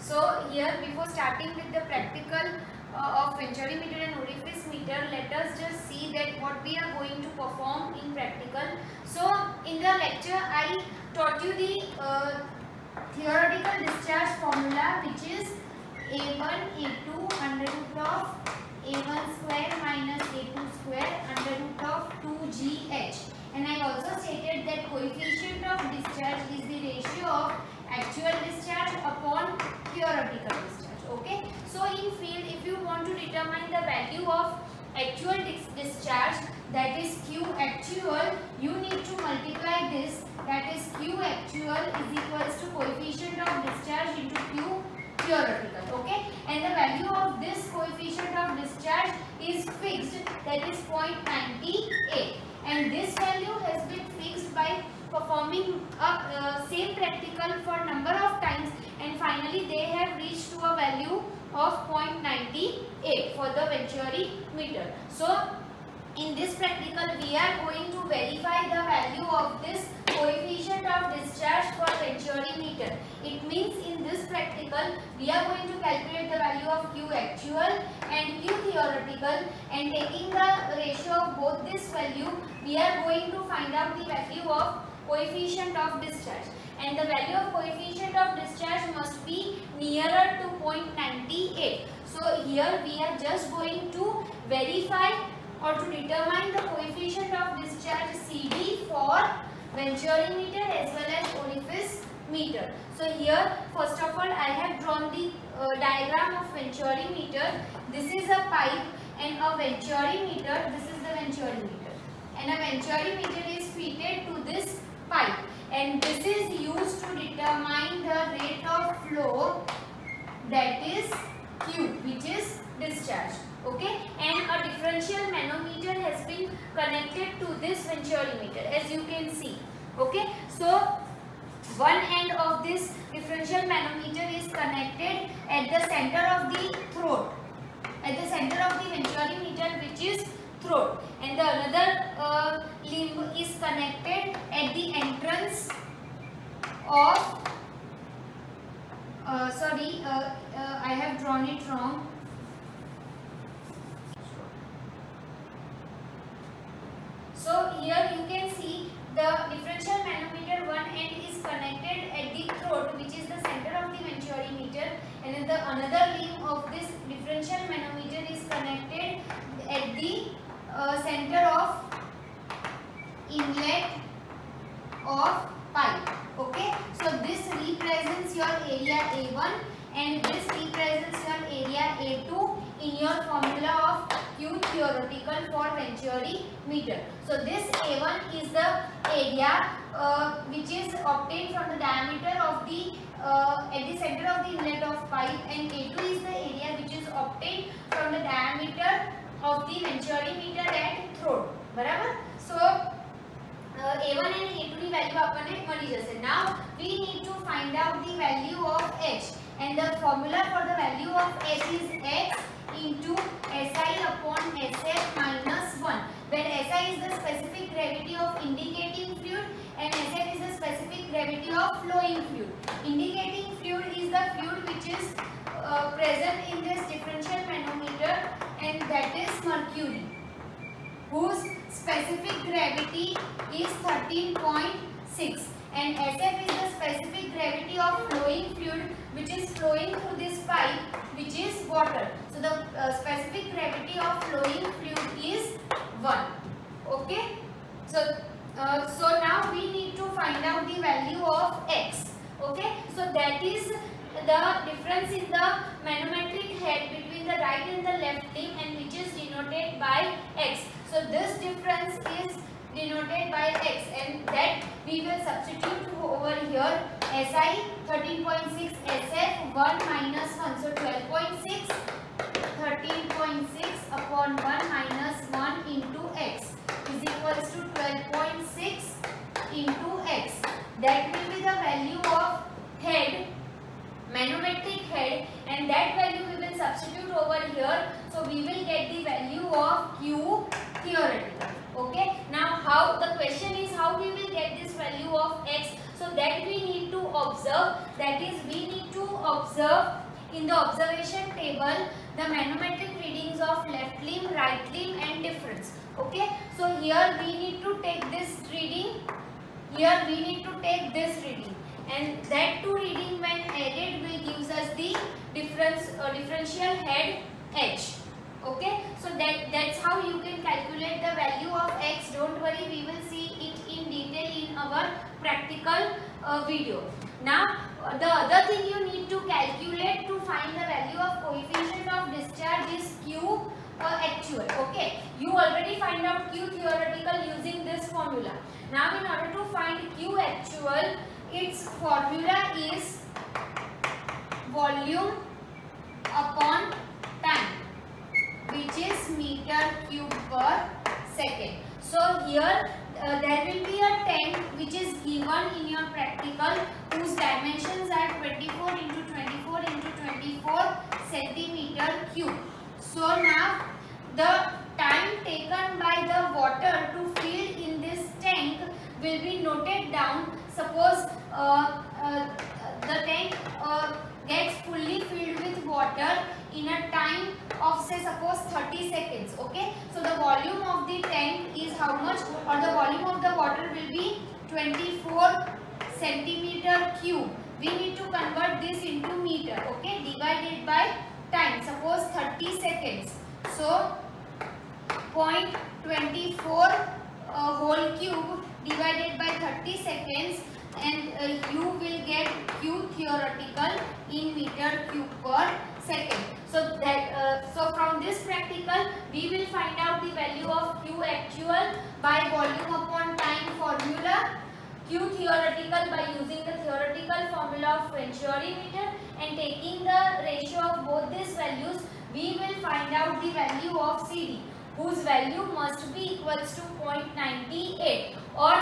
So here, before starting with the practical of Venturi meter and orifice meter, let us just see that what we are going to perform in practical. So in the lecture I taught you the theoretical discharge formula, which is A1 A2 under root of A1 square minus A2 square under root of 2GH. And I also stated that coefficient of discharge is the ratio of actual discharge upon theoretical discharge. Okay. So in field, if you want to determine the value of actual discharge, that is Q actual, you need to multiply this, that is Q actual is equals to coefficient of discharge into Q theoretical. Okay. And the value of this coefficient of discharge is fixed, that is 0.98. And this value has been fixed by performing same practical for number of times, and finally they have reached to a value of 0.98 for the Venturi meter. So in this practical we are going to verify the value of this coefficient of discharge for Venturi meter. It means in this practical we are going to calculate the value of Q actual and Q theoretical, and taking the ratio of both this value, we are going to find out the value of coefficient of discharge, and the value of coefficient of discharge must be nearer to 0.98. So here we are just going to verify or to determine the coefficient of discharge CD for Venturi meter as well as orifice meter. So here first of all I have drawn the diagram of Venturi meter. This is a pipe and a Venturi meter. This is the Venturi meter, and a Venturi meter is fitted to this pipe, and this is used to determine the rate of flow, that is Q, which is discharge. Okay, and a differential manometer has been connected to this Venturi meter, as you can see. Okay, so one end of this differential manometer is connected at the center of the throat, at the center of the Venturi meter, which is throat, and the another limb is connected at the entrance of I have drawn it wrong. So here you can see the differential manometer, one end is connected at the throat, which is the center of the Venturi meter, and the another limb of this differential manometer is connected at the center of inlet of pipe. Okay, so this represents your area A1 and this represents your area A2 in your formula of Q theoretical for Venturi meter. So this A1 is the area which is obtained from the diameter of the at the center of the inlet of pipe, and A2 is the area which is obtained from the diameter of the Venturi meter at throat. बराबर? So A1 and A2 ની value આપણને મળી જશે. Now we need to find out the value of H, and the formula for the value of H is X into SI upon SF minus 1, where SI is the specific gravity of indicating fluid and SF is the specific gravity of flowing fluid. Indicating fluid is the fluid which is present in this differential manometer, and that is mercury, whose specific gravity is 13.6, and SF is the specific gravity of flowing fluid which is flowing through this pipe, which is water. So the specific gravity of flowing fluid is 1. Okay, so now we need to find out the value of X. Okay, so that is the difference in the manometric head between the right and the left limb, and which is denoted by X. So this difference is denoted by X, and that we will substitute over here. SI 13.6, SF 1 minus 1, so 12.6, 13.6 upon 1 minus 1 into X is equals to 12.6 into X. That will be the value of head, manometric head, and that value we will substitute over here. So we will get the value of Q theoretical. Okay, now how the question is how we will get this value of X. So that we need to observe observe, that is we need to observe in the observation table the manometric readings of left limb, right limb and difference. Okay, so here we need to take this reading, here we need to take this reading, and that two reading when added will gives us the differential head h. Okay, so that's how you can calculate the value of x. Don't worry, we will see it in detail in our practical video. Now the other thing you need to calculate to find the value of coefficient of discharge is q actual. Okay, you already find out q theoretical using this formula. Now in order to find q actual, its formula is volume upon time, which is meter cube per second. So here there will be a tank which is given in your practical whose dimensions are 24 into 24 into 24 centimeter cube. So now the time taken by the water to fill in this tank will be noted down. Suppose the tank gets fully filled with water in a time of say suppose 30 seconds. Okay, so the volume of the tank is how much, or the volume of the water will be 24 centimeter cube. We need to convert this into meter. Okay, divided by time, suppose 30 seconds. So 0.24 whole cube divided by 30 seconds, and you will get q theoretical in meter cube per second. So that so from this practical we will find out the value of q actual by volume upon time formula, q theoretical by using the theoretical formula of Venturi meter, and taking the ratio of both these values we will find out the value of CD, whose value must be equals to 0.98. Or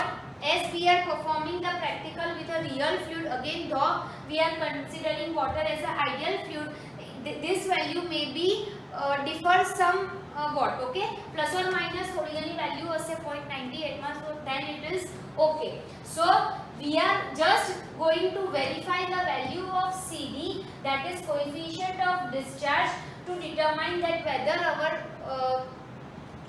as we are performing the practical with a real fluid, again though we are considering water as an ideal fluid, this value may be differ some what, okay, plus or minus थोड़ी घनी value हसे 0.98 में, so then it is okay. So we are just going to verify the value of CD, that is coefficient of discharge, to determine that whether our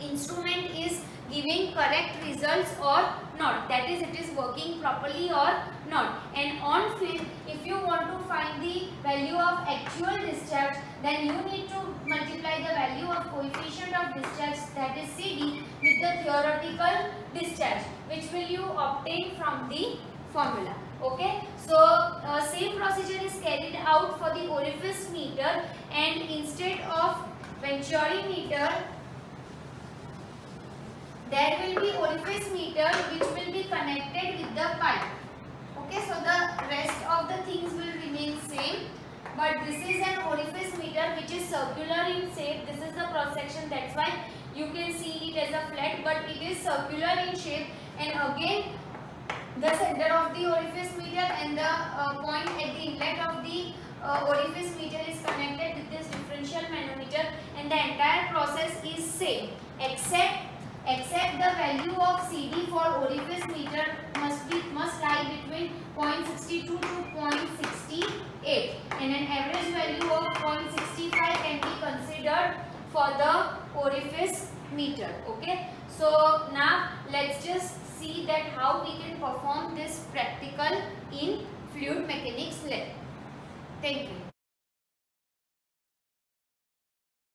instrument is giving correct results or not, that is it is working properly or not. And on field, if you want to find the value of actual discharge, then you need to multiply the value of coefficient of discharge, that is CD, with the theoretical discharge, which will you obtain from the formula. Okay, so same procedure is carried out for the orifice meter, and instead of Venturi meter there will be orifice meter which will be connected with the pipe. Okay, so the rest of the things will remain same, but this is an orifice meter which is circular in shape. This is the cross section, that's why you can see it as a flat, but it is circular in shape. And again the center of the orifice meter and the point at the inlet of the orifice meter is connected with this differential manometer, and the entire process is same, except the value of CD for orifice meter must lie between 0.62 to 0.68, and an average value of 0.65 can be considered for the orifice meter. Okay, so now let's just see that how we can perform this practical in fluid mechanics lab. Thank you.